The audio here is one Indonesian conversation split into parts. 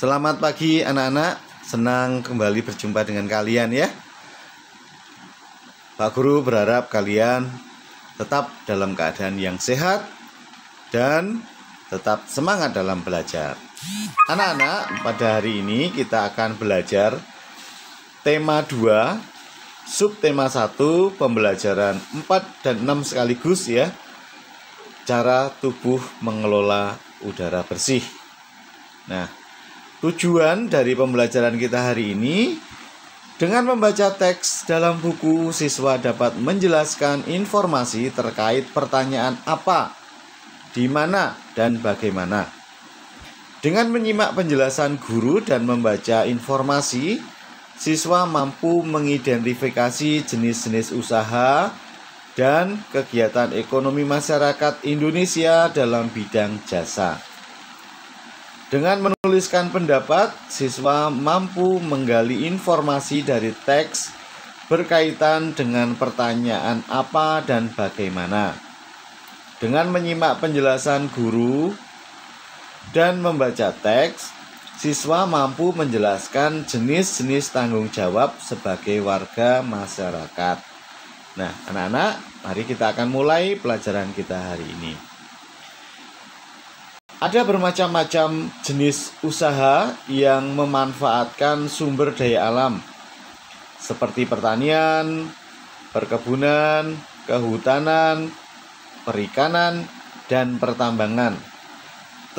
Selamat pagi anak-anak, senang kembali berjumpa dengan kalian ya. Pak Guru berharap kalian tetap dalam keadaan yang sehat dan tetap semangat dalam belajar. Anak-anak, pada hari ini kita akan belajar tema 2, subtema 1, pembelajaran 4 dan 6 sekaligus ya. Cara tubuh mengelola udara bersih. Nah, tujuan dari pembelajaran kita hari ini, dengan membaca teks dalam buku, siswa dapat menjelaskan informasi terkait pertanyaan apa, di mana, dan bagaimana. Dengan menyimak penjelasan guru dan membaca informasi, siswa mampu mengidentifikasi jenis-jenis usaha dan kegiatan ekonomi masyarakat Indonesia dalam bidang jasa. Dengan menuliskan pendapat, siswa mampu menggali informasi dari teks berkaitan dengan pertanyaan apa dan bagaimana. Dengan menyimak penjelasan guru dan membaca teks, siswa mampu menjelaskan jenis-jenis tanggung jawab sebagai warga masyarakat. Nah, anak-anak, mari kita akan mulai pelajaran kita hari ini. Ada bermacam-macam jenis usaha yang memanfaatkan sumber daya alam, seperti pertanian, perkebunan, kehutanan, perikanan, dan pertambangan.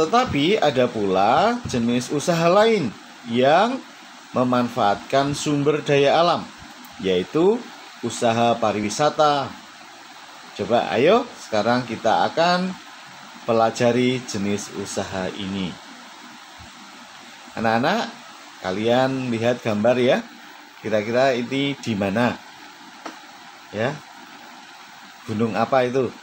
Tetapi ada pula jenis usaha lain yang memanfaatkan sumber daya alam, yaitu usaha pariwisata. Coba ayo sekarang kita akan pelajari jenis usaha ini. Anak-anak, kalian lihat gambar ya. Kira-kira ini di mana? Ya. Gunung apa itu?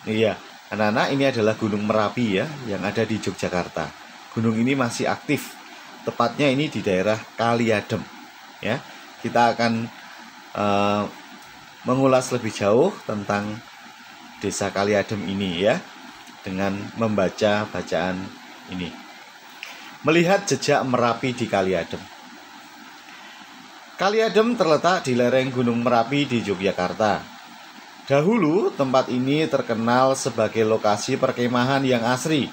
Iya, anak-anak, ini adalah Gunung Merapi ya, yang ada di Yogyakarta. Gunung ini masih aktif. Tepatnya ini di daerah Kaliadem. Ya. Kita akan mengulas lebih jauh tentang Desa Kaliadem ini ya, dengan membaca bacaan ini. Melihat jejak Merapi di Kaliadem. Kaliadem terletak di lereng Gunung Merapi di Yogyakarta. Dahulu tempat ini terkenal sebagai lokasi perkemahan yang asri.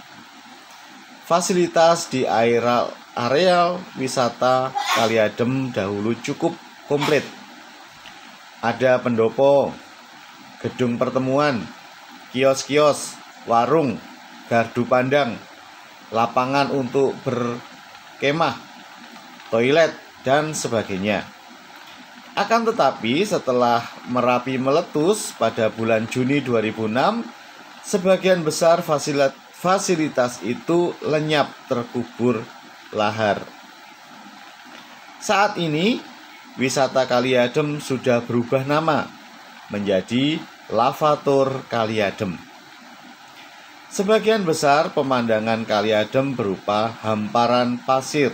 Fasilitas di areal wisata Kaliadem dahulu cukup komplit. Ada pendopo, gedung pertemuan, kios-kios, warung, gardu pandang, lapangan untuk berkemah, toilet, dan sebagainya. Akan tetapi setelah Merapi meletus pada bulan Juni 2006, sebagian besar fasilitas itu lenyap terkubur lahar. Saat ini, wisata Kaliadem sudah berubah nama menjadi Lavator Kaliadem. Sebagian besar pemandangan Kaliadem berupa hamparan pasir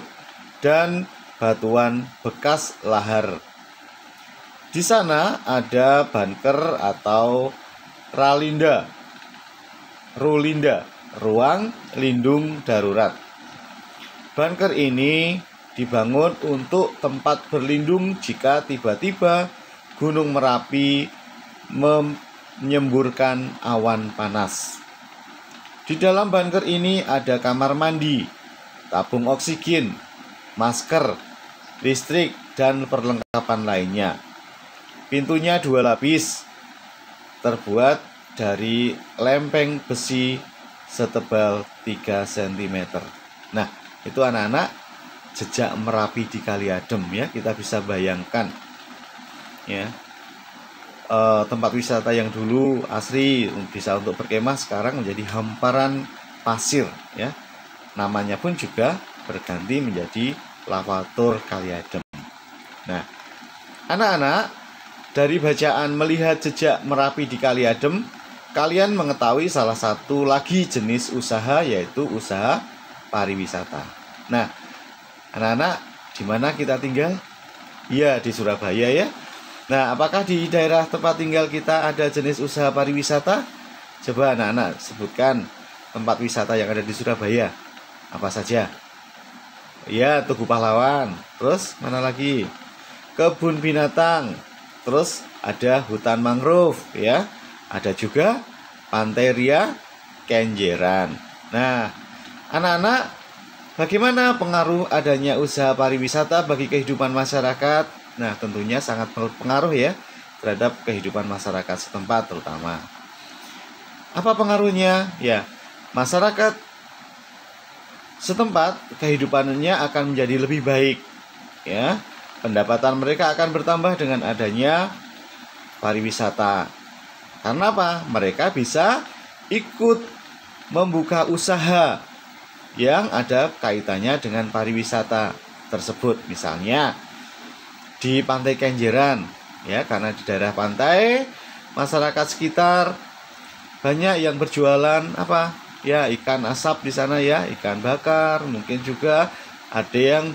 dan batuan bekas lahar. Di sana ada bunker atau rulinda, ruang lindung darurat. Bunker ini dibangun untuk tempat berlindung jika tiba-tiba Gunung Merapi menyemburkan awan panas. Di dalam bunker ini ada kamar mandi, tabung oksigen, masker, listrik, dan perlengkapan lainnya. Pintunya 2 lapis, terbuat dari lempeng besi setebal 3 cm. Nah, itu anak-anak jejak Merapi di Kaliadem ya, kita bisa bayangkan ya. Tempat wisata yang dulu asri bisa untuk berkemah sekarang menjadi hamparan pasir ya. Namanya pun juga berganti menjadi Lavator Kaliadem. Nah, anak-anak, dari bacaan melihat jejak Merapi di Kaliadem, kalian mengetahui salah satu lagi jenis usaha, yaitu usaha pariwisata. Nah, anak-anak, di mana kita tinggal? Ya, di Surabaya ya. Nah, apakah di daerah tempat tinggal kita ada jenis usaha pariwisata? Coba anak-anak sebutkan tempat wisata yang ada di Surabaya. Apa saja? Ya, Tugu Pahlawan. Terus mana lagi? Kebun binatang. Terus ada hutan mangrove ya. Ada juga Pantai Ria Kenjeran. Nah, anak-anak, bagaimana pengaruh adanya usaha pariwisata bagi kehidupan masyarakat? Nah, tentunya sangat berpengaruh ya terhadap kehidupan masyarakat setempat terutama. Apa pengaruhnya? Ya, masyarakat setempat kehidupannya akan menjadi lebih baik ya. Pendapatan mereka akan bertambah dengan adanya pariwisata. Karena apa? Mereka bisa ikut membuka usaha yang ada kaitannya dengan pariwisata tersebut. Misalnya di Pantai Kenjeran ya, karena di daerah pantai masyarakat sekitar banyak yang berjualan apa? Ya, ikan asap di sana ya, ikan bakar, mungkin juga ada yang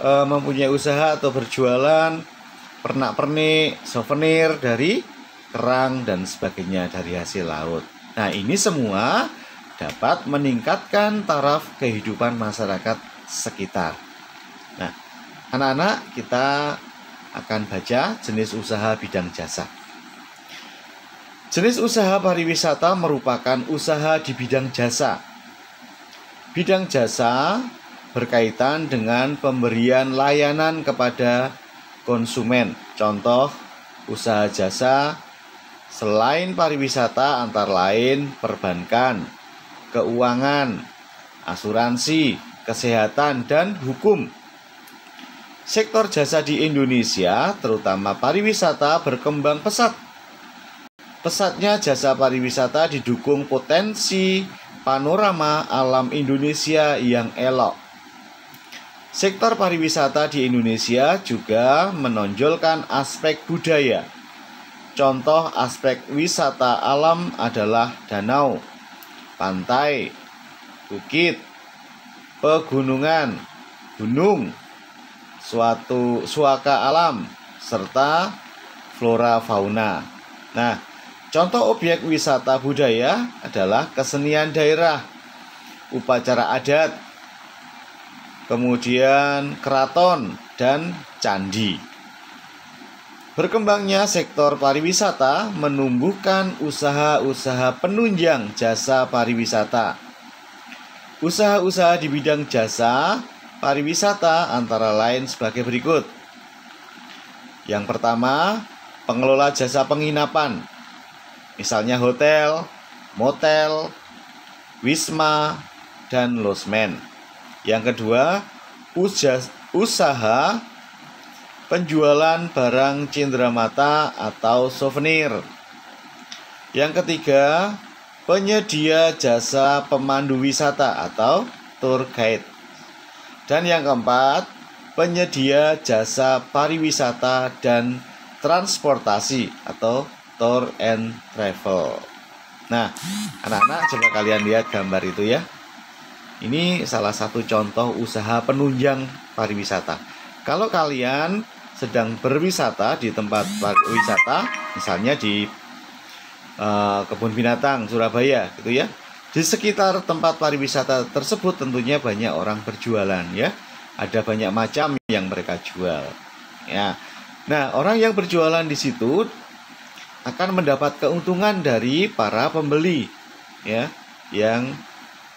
mempunyai usaha atau berjualan pernak-pernik, souvenir dari kerang dan sebagainya dari hasil laut. Nah, ini semua dapat meningkatkan taraf kehidupan masyarakat sekitar. Nah, anak-anak, kita akan baca jenis usaha bidang jasa. Jenis usaha pariwisata merupakan usaha di bidang jasa. Bidang jasa berkaitan dengan pemberian layanan kepada konsumen. Contoh usaha jasa selain pariwisata antara lain perbankan, keuangan, asuransi, kesehatan, dan hukum. Sektor jasa di Indonesia, terutama pariwisata, berkembang pesat. Pesatnya jasa pariwisata didukung potensi panorama alam Indonesia yang elok. Sektor pariwisata di Indonesia juga menonjolkan aspek budaya. Contoh aspek wisata alam adalah danau, pantai, bukit, pegunungan, gunung, suaka alam, serta flora fauna. Nah, contoh objek wisata budaya adalah kesenian daerah, upacara adat, kemudian keraton dan candi. Berkembangnya sektor pariwisata menumbuhkan usaha-usaha penunjang jasa pariwisata. Usaha-usaha di bidang jasa pariwisata antara lain sebagai berikut. Yang pertama, pengelola jasa penginapan. Misalnya hotel, motel, wisma, dan losmen. Yang kedua, usaha penjualan barang cenderamata atau souvenir. Yang ketiga, penyedia jasa pemandu wisata atau tour guide. Dan yang keempat, penyedia jasa pariwisata dan transportasi atau tour and travel. Nah, anak-anak, coba kalian lihat gambar itu ya. Ini salah satu contoh usaha penunjang pariwisata. Kalau kalian sedang berwisata di tempat wisata, misalnya di kebun binatang Surabaya gitu ya, di sekitar tempat pariwisata tersebut tentunya banyak orang berjualan ya. Ada banyak macam yang mereka jual ya. Nah, orang yang berjualan di situ akan mendapat keuntungan dari para pembeli ya, yang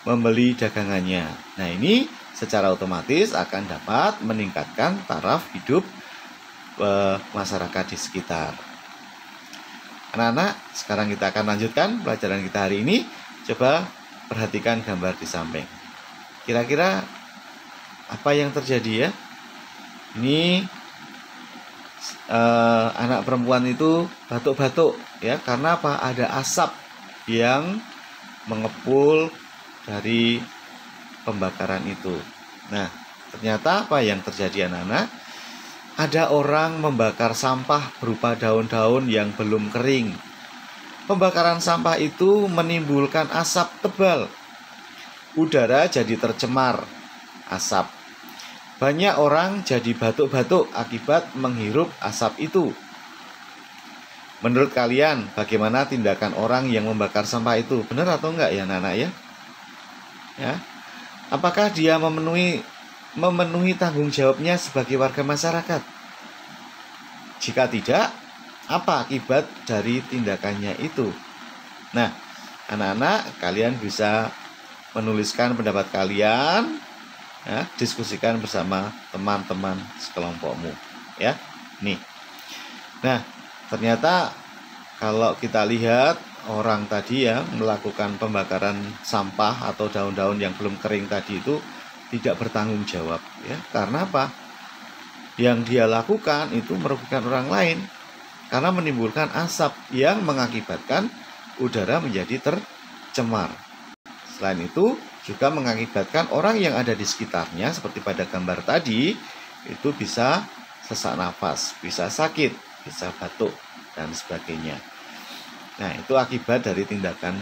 membeli dagangannya. Nah, ini secara otomatis akan dapat meningkatkan taraf hidup masyarakat di sekitar. Anak-anak, sekarang kita akan lanjutkan pelajaran kita hari ini. Coba perhatikan gambar di samping. Kira-kira apa yang terjadi ya? Ini anak perempuan itu batuk-batuk ya, karena apa? Ada asap yang mengepul dari pembakaran itu. Nah, ternyata apa yang terjadi anak-anak? Ada orang membakar sampah berupa daun-daun yang belum kering. Pembakaran sampah itu menimbulkan asap tebal. Udara jadi tercemar asap. Banyak orang jadi batuk-batuk akibat menghirup asap itu. Menurut kalian, bagaimana tindakan orang yang membakar sampah itu? Benar atau enggak ya anak-anak ya? Ya. Apakah dia memenuhi tanggung jawabnya sebagai warga masyarakat? Jika tidak, apa akibat dari tindakannya itu? Nah, anak-anak, kalian bisa menuliskan pendapat kalian, ya, diskusikan bersama teman-teman sekelompokmu, ya. Nih. Nah, ternyata kalau kita lihat orang tadi yang melakukan pembakaran sampah atau daun-daun yang belum kering tadi itu tidak bertanggung jawab, ya. Karena apa? Yang dia lakukan itu merugikan orang lain karena menimbulkan asap yang mengakibatkan udara menjadi tercemar. Selain itu juga mengakibatkan orang yang ada di sekitarnya seperti pada gambar tadi itu bisa sesak nafas, bisa sakit, bisa batuk dan sebagainya. Nah, itu akibat dari tindakan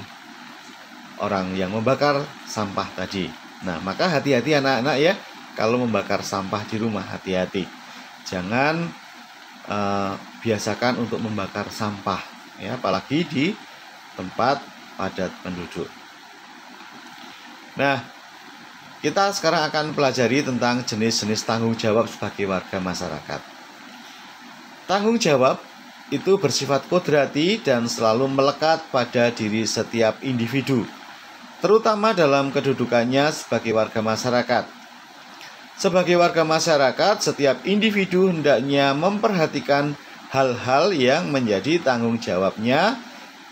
orang yang membakar sampah tadi. Nah, maka hati-hati anak-anak ya, kalau membakar sampah di rumah, hati-hati. Jangan biasakan untuk membakar sampah, ya, apalagi di tempat padat penduduk. Nah, kita sekarang akan pelajari tentang jenis-jenis tanggung jawab sebagai warga masyarakat. Tanggung jawab itu bersifat kodrati dan selalu melekat pada diri setiap individu, terutama dalam kedudukannya sebagai warga masyarakat. Sebagai warga masyarakat, setiap individu hendaknya memperhatikan hal-hal yang menjadi tanggung jawabnya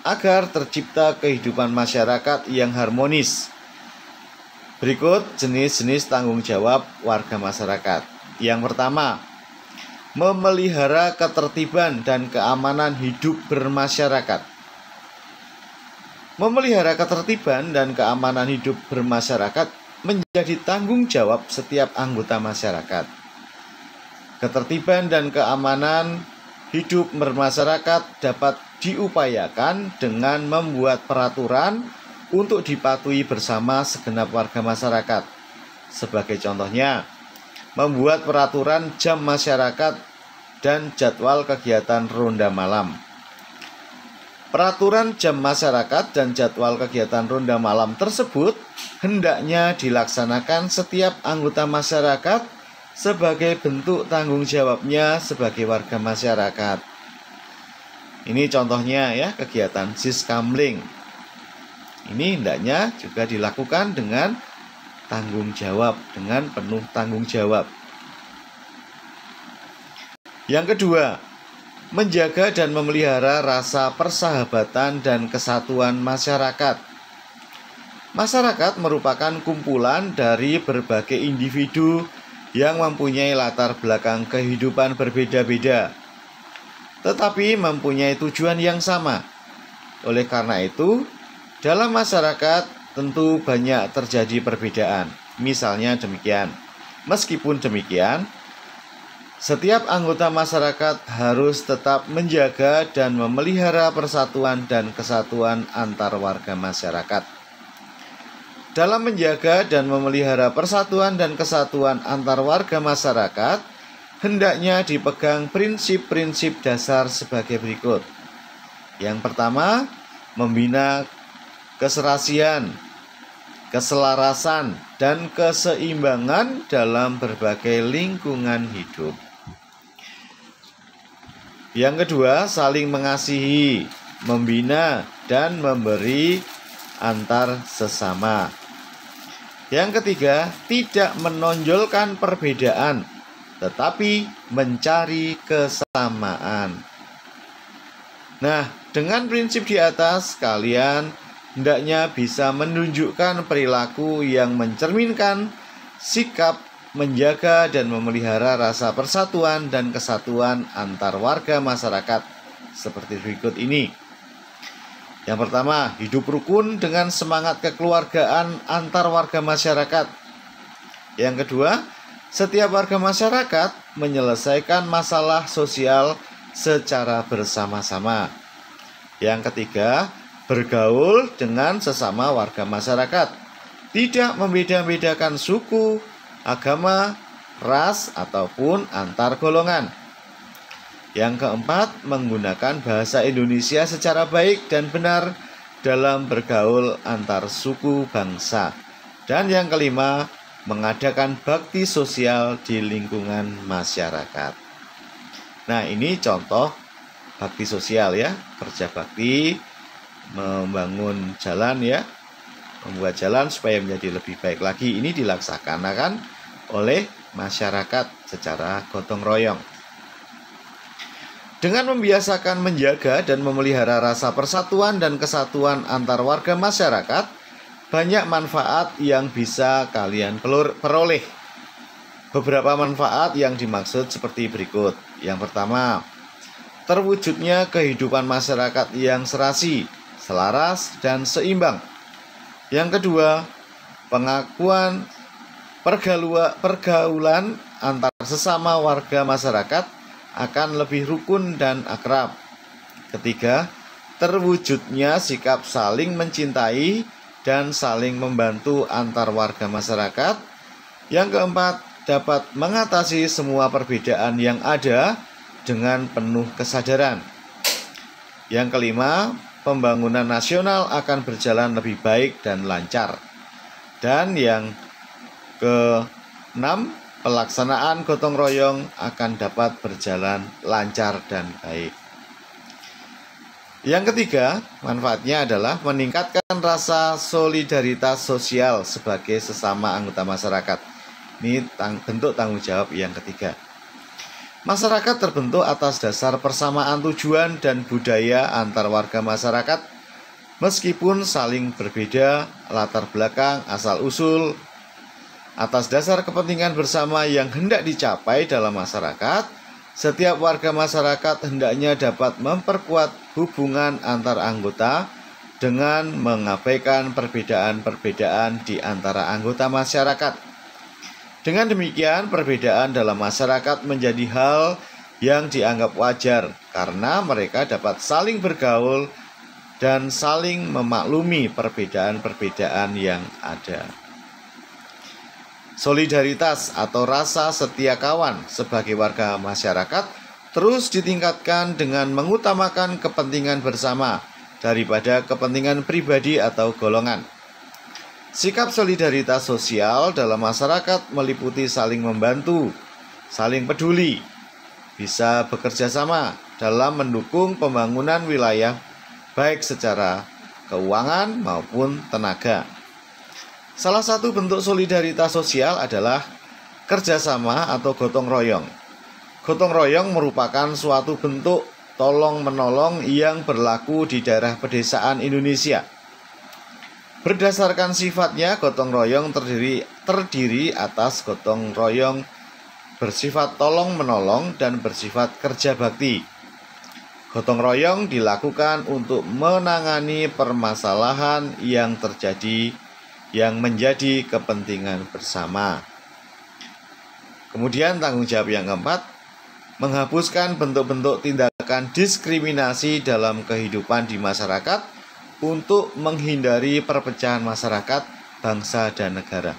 agar tercipta kehidupan masyarakat yang harmonis. Berikut jenis-jenis tanggung jawab warga masyarakat. Yang pertama, memelihara ketertiban dan keamanan hidup bermasyarakat. Memelihara ketertiban dan keamanan hidup bermasyarakat menjadi tanggung jawab setiap anggota masyarakat. Ketertiban dan keamanan hidup bermasyarakat dapat diupayakan dengan membuat peraturan untuk dipatuhi bersama segenap warga masyarakat. Sebagai contohnya, membuat peraturan jam masyarakat dan jadwal kegiatan ronda malam. Peraturan jam masyarakat dan jadwal kegiatan ronda malam tersebut hendaknya dilaksanakan setiap anggota masyarakat sebagai bentuk tanggung jawabnya sebagai warga masyarakat. Ini contohnya ya, kegiatan Siskamling. Ini hendaknya juga dilakukan dengan tanggung jawab, dengan penuh tanggung jawab. Yang kedua, menjaga dan memelihara rasa persahabatan dan kesatuan masyarakat. Masyarakat merupakan kumpulan dari berbagai individu yang mempunyai latar belakang kehidupan berbeda-beda, tetapi mempunyai tujuan yang sama. Oleh karena itu, dalam masyarakat tentu banyak terjadi perbedaan. Misalnya demikian. Meskipun demikian, setiap anggota masyarakat harus tetap menjaga dan memelihara persatuan dan kesatuan antar warga masyarakat. Dalam menjaga dan memelihara persatuan dan kesatuan antar warga masyarakat, hendaknya dipegang prinsip-prinsip dasar sebagai berikut. Yang pertama, membina keserasian, keselarasan, dan keseimbangan dalam berbagai lingkungan hidup. Yang kedua, saling mengasihi, membina, dan memberi antar sesama. Yang ketiga, tidak menonjolkan perbedaan, tetapi mencari kesamaan. Nah, dengan prinsip di atas, kalian hendaknya bisa menunjukkan perilaku yang mencerminkan sikap menjaga dan memelihara rasa persatuan dan kesatuan antar warga masyarakat seperti berikut ini. Yang pertama, hidup rukun dengan semangat kekeluargaan antar warga masyarakat. Yang kedua, setiap warga masyarakat menyelesaikan masalah sosial secara bersama-sama. Yang ketiga, bergaul dengan sesama warga masyarakat, tidak membeda-bedakan suku, agama, ras, ataupun antar golongan. Yang keempat, menggunakan bahasa Indonesia secara baik dan benar dalam bergaul antar suku bangsa. Dan yang kelima, mengadakan bakti sosial di lingkungan masyarakat. Nah, ini contoh bakti sosial ya, kerja bakti, membangun jalan ya, membuat jalan supaya menjadi lebih baik lagi. Ini dilaksanakan oleh masyarakat secara gotong royong. Dengan membiasakan menjaga dan memelihara rasa persatuan dan kesatuan antar warga masyarakat, banyak manfaat yang bisa kalian peroleh. Beberapa manfaat yang dimaksud seperti berikut. Yang pertama, terwujudnya kehidupan masyarakat yang serasi, selaras, dan seimbang. Yang kedua, pengakuan pergaulan antar sesama warga masyarakat akan lebih rukun dan akrab. Ketiga, terwujudnya sikap saling mencintai dan saling membantu antar warga masyarakat. Yang keempat, dapat mengatasi semua perbedaan yang ada dengan penuh kesadaran. Yang kelima, pembangunan nasional akan berjalan lebih baik dan lancar. Dan yang keenam, pelaksanaan gotong royong akan dapat berjalan lancar dan baik. Yang ketiga, manfaatnya adalah meningkatkan rasa solidaritas sosial sebagai sesama anggota masyarakat. Ini bentuk tanggung jawab yang ketiga. Masyarakat terbentuk atas dasar persamaan tujuan dan budaya antar warga masyarakat, meskipun saling berbeda latar belakang asal-usul. Atas dasar kepentingan bersama yang hendak dicapai dalam masyarakat, setiap warga masyarakat hendaknya dapat memperkuat hubungan antar anggota dengan mengabaikan perbedaan-perbedaan di antara anggota masyarakat. Dengan demikian, perbedaan dalam masyarakat menjadi hal yang dianggap wajar karena mereka dapat saling bergaul dan saling memaklumi perbedaan-perbedaan yang ada. Solidaritas atau rasa setia kawan sebagai warga masyarakat terus ditingkatkan dengan mengutamakan kepentingan bersama daripada kepentingan pribadi atau golongan. Sikap solidaritas sosial dalam masyarakat meliputi saling membantu, saling peduli, bisa bekerja sama dalam mendukung pembangunan wilayah baik secara keuangan maupun tenaga. Salah satu bentuk solidaritas sosial adalah kerjasama atau gotong royong. Gotong royong merupakan suatu bentuk tolong-menolong yang berlaku di daerah pedesaan Indonesia. Berdasarkan sifatnya, gotong royong terdiri atas gotong royong bersifat tolong-menolong dan bersifat kerja bakti. Gotong royong dilakukan untuk menangani permasalahan yang terjadi yang menjadi kepentingan bersama. Kemudian tanggung jawab yang keempat, menghapuskan bentuk-bentuk tindakan diskriminasi dalam kehidupan di masyarakat untuk menghindari perpecahan masyarakat, bangsa, dan negara.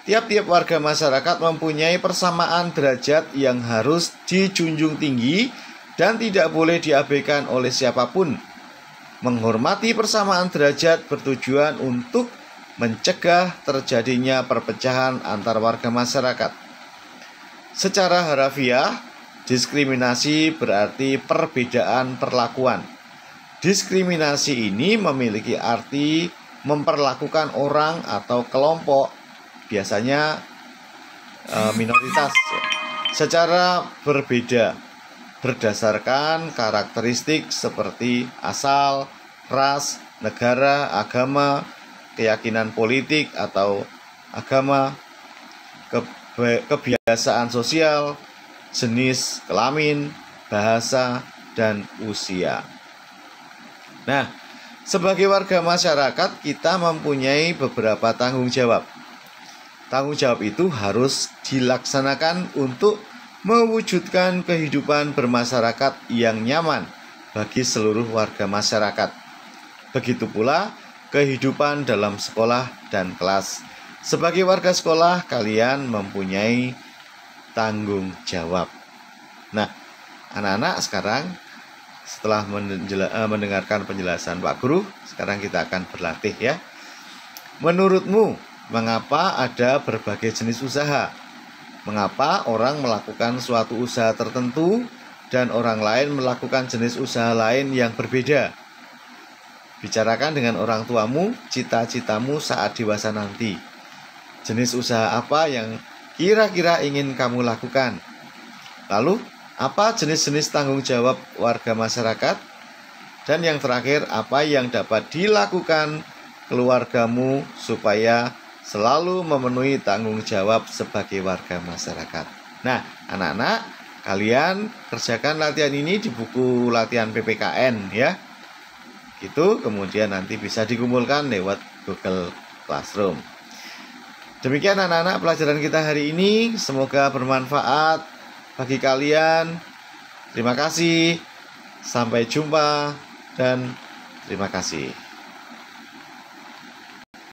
Tiap-tiap warga masyarakat mempunyai persamaan derajat yang harus dijunjung tinggi dan tidak boleh diabaikan oleh siapapun. Menghormati persamaan derajat bertujuan untuk mencegah terjadinya perpecahan antar warga masyarakat. Secara harafiah, diskriminasi berarti perbedaan perlakuan. Diskriminasi ini memiliki arti memperlakukan orang atau kelompok, biasanya minoritas, secara berbeda berdasarkan karakteristik seperti asal, ras, negara, agama, keyakinan politik atau agama, kebiasaan sosial, jenis kelamin, bahasa, dan usia. Nah, sebagai warga masyarakat kita mempunyai beberapa tanggung jawab. Tanggung jawab itu harus dilaksanakan untuk mewujudkan kehidupan bermasyarakat yang nyaman bagi seluruh warga masyarakat. Begitu pula kehidupan dalam sekolah dan kelas. Sebagai warga sekolah, kalian mempunyai tanggung jawab. Nah, anak-anak sekarang setelah mendengarkan penjelasan Pak Guru, sekarang kita akan berlatih ya. Menurutmu, mengapa ada berbagai jenis usaha? Mengapa orang melakukan suatu usaha tertentu dan orang lain melakukan jenis usaha lain yang berbeda? Bicarakan dengan orang tuamu cita-citamu saat dewasa nanti. Jenis usaha apa yang kira-kira ingin kamu lakukan? Lalu, apa jenis-jenis tanggung jawab warga masyarakat? Dan yang terakhir, apa yang dapat dilakukan keluargamu supaya selalu memenuhi tanggung jawab sebagai warga masyarakat? Nah, anak-anak, kalian kerjakan latihan ini di buku latihan PPKN ya. Itu kemudian nanti bisa dikumpulkan lewat Google Classroom. Demikian anak-anak pelajaran kita hari ini. Semoga bermanfaat bagi kalian. Terima kasih. Sampai jumpa dan terima kasih.